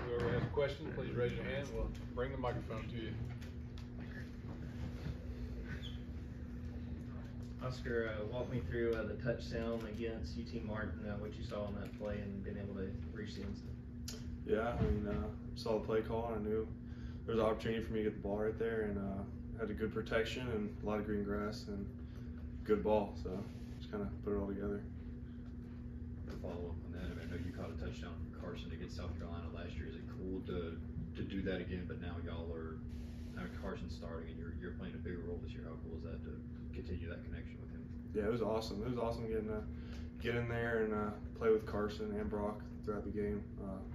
Whoever has a question, please raise your hand. We'll bring the microphone to you. Oscar, walk me through the touchdown against UT Martin, what you saw on that play and being able to reach the instant. Yeah, I mean, saw the play call and I knew there was an opportunity for me to get the ball right there, and had a good protection and a lot of green grass and good ball, so just kind of put it all together. To follow up on that, I know you caught a touchdown from Carson against South Carolina last year. Is it cool to do that again, but now y'all are Carson starting and you're playing a bigger role this year? How cool is that to continue that connection with him? Yeah, it was awesome. It was awesome getting to get in there and play with Carson and Brock throughout the game.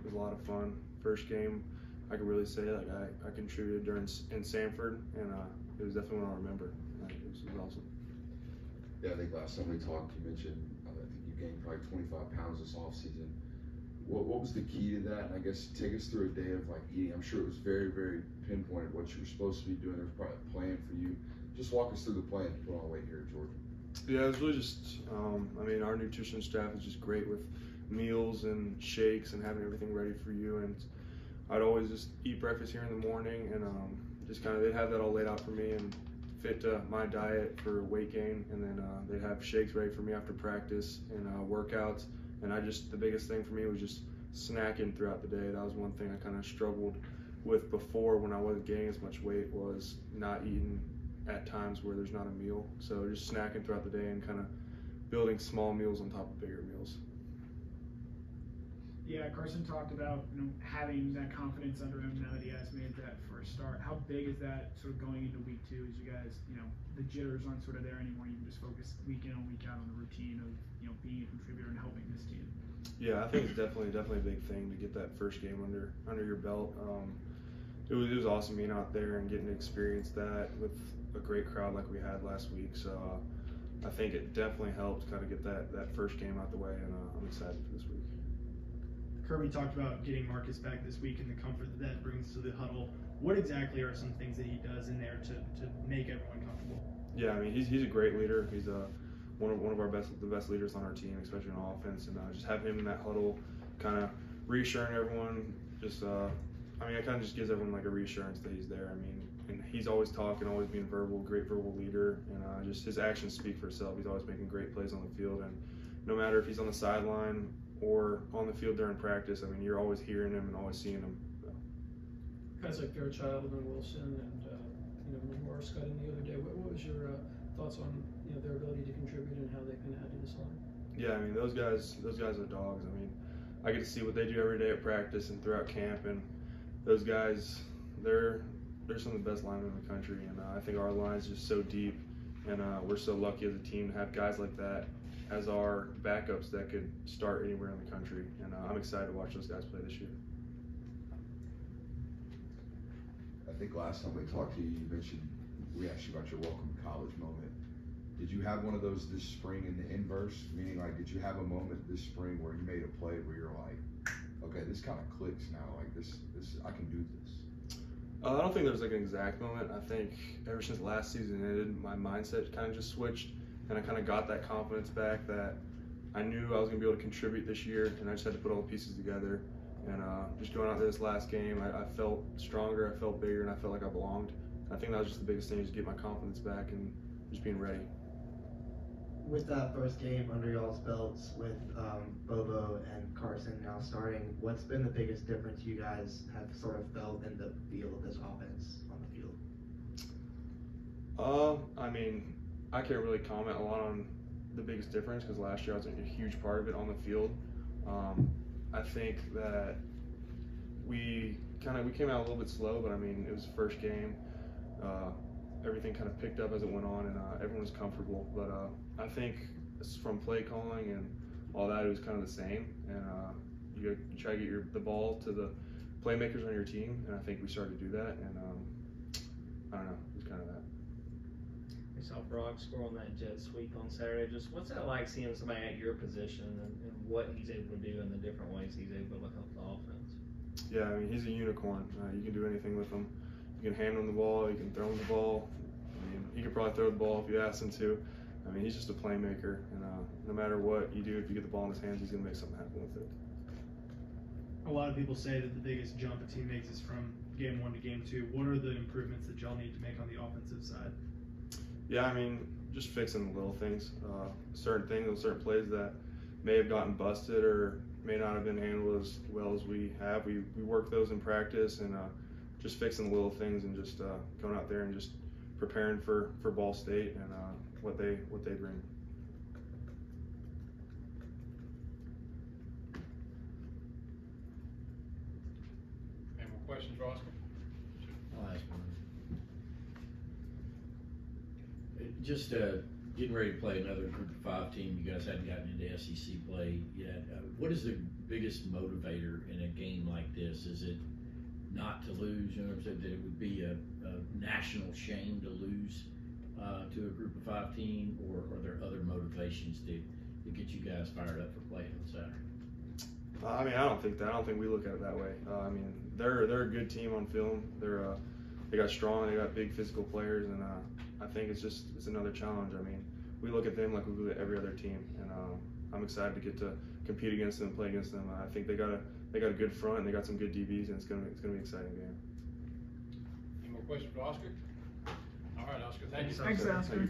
It was a lot of fun. First game, I could really say like I contributed in Sanford, and it was definitely one I'll remember. It was awesome. Yeah, I think last time we talked, you mentioned I think you gained probably 25 pounds this offseason. What was the key to that? And I guess take us through a day of like eating. I'm sure it was very, very pinpointed what you were supposed to be doing. There was probably a plan for you. Just walk us through the plan to put on weight here at Georgia. Yeah, it was really just, I mean, our nutrition staff is just great with meals and shakes and having everything ready for you. And I'd always just eat breakfast here in the morning, and just kind of, they'd have that all laid out for me and fit my diet for weight gain. And then they'd have shakes ready for me after practice and workouts. And the biggest thing for me was just snacking throughout the day. That was one thing I kind of struggled with before when I wasn't gaining as much weight, was not eating at times where there's not a meal. So just snacking throughout the day and kind of building small meals on top of bigger meals. Yeah, Carson talked about having that confidence under him now that he has made that first start. How big is that sort of going into week 2 as you guys, the jitters aren't sort of there anymore. You can just focus week in and week out on the routine of being a contributor and helping this team. Yeah, I think it's definitely a big thing to get that first game under your belt. It was awesome being out there and getting to experience that with a great crowd like we had last week. So I think it definitely helped kind of get that first game out the way, and I'm excited for this week. Kirby talked about getting Marcus back this week and the comfort that brings to the huddle. What exactly are some things that he does in there to make everyone comfortable? Yeah, I mean, he's a great leader. He's one of the best leaders on our team, especially on offense. And just having him in that huddle, kind of reassuring everyone. I mean, it kind of just gives everyone like a reassurance that he's there. I mean, and he's always talking, always being great verbal leader, and just his actions speak for itself. He's always making great plays on the field, and no matter if he's on the sideline or on the field during practice, I mean, you're always hearing him and always seeing him. Guys like Fairchild and Wilson and Morris got in the other day. What was your thoughts on their ability to contribute and how they can add to this line? Yeah, I mean, those guys are dogs. I mean, I get to see what they do every day at practice and throughout camp, and those guys, they're some of the best linemen in the country. And I think our line's just so deep, and we're so lucky as a team to have guys like that as our backups that could start anywhere in the country. And I'm excited to watch those guys play this year. I think last time we talked to you, you mentioned, we asked you about your welcome to college moment. Did you have one of those this spring in the inverse? Meaning, like, did you have a moment this spring where you made a play where you're like, okay, this kind of clicks now, like this I can do this? I don't think there's like an exact moment. I think ever since last season ended, my mindset kind of just switched, and I kind of got that confidence back that I knew I was going to be able to contribute this year, and I just had to put all the pieces together. And just going out there this last game, I felt stronger, I felt bigger, and I felt like I belonged. I think that was just the biggest thing, is get my confidence back and just being ready. With that first game under y'all's belts, with Bobo and Carson now starting, what's been the biggest difference you guys have sort of felt in the feel of this offense on the field? I mean, I can't really comment a lot on the biggest difference because last year I was a huge part of it on the field. I think that we came out a little bit slow, but I mean, it was the first game. Everything kind of picked up as it went on, and everyone was comfortable. But I think from play calling and all that, it was kind of the same. And you try to get the ball to the playmakers on your team, and I think we started to do that. And I don't know, it was kind of that. We saw Brock score on that jet sweep on Saturday. Just what's that like seeing somebody at your position and what he's able to do in the different ways he's able to help the offense? Yeah, I mean, he's a unicorn. You can do anything with him. You can hand him the ball, you can throw him the ball. I mean, he could probably throw the ball if you asked him to. I mean, he's just a playmaker, and no matter what you do, if you get the ball in his hands, he's going to make something happen with it. lot of people say that the biggest jump a team makes is from game 1 to game 2. What are the improvements that y'all need to make on the offensive side? Yeah, I mean, just fixing the little things, certain things, certain plays that may have gotten busted or may not have been handled as well as we have. We work those in practice, and just fixing the little things, and just going out there and just preparing for Ball State and what they bring. Any more questions for Oscar? I'll ask one. Just getting ready to play another Group of 5 team. You guys hadn't gotten into SEC play yet. What is the biggest motivator in a game like this? Is it not to lose? You know what I'm saying? That it would be a national shame to lose to a Group of 5 team, or are there other motivations to get you guys fired up for playing on Saturday? I mean, I don't think we look at it that way. I mean, they're a good team on film. They got strong, they got big physical players, and I think it's another challenge. I mean, we look at them like we look at every other team, and I'm excited to get to compete against them, play against them. I think they got a good front, and they got some good DBs, and it's gonna be an exciting game. Any more questions for Oscar? All right, Oscar, thank you. Thanks, Oscar.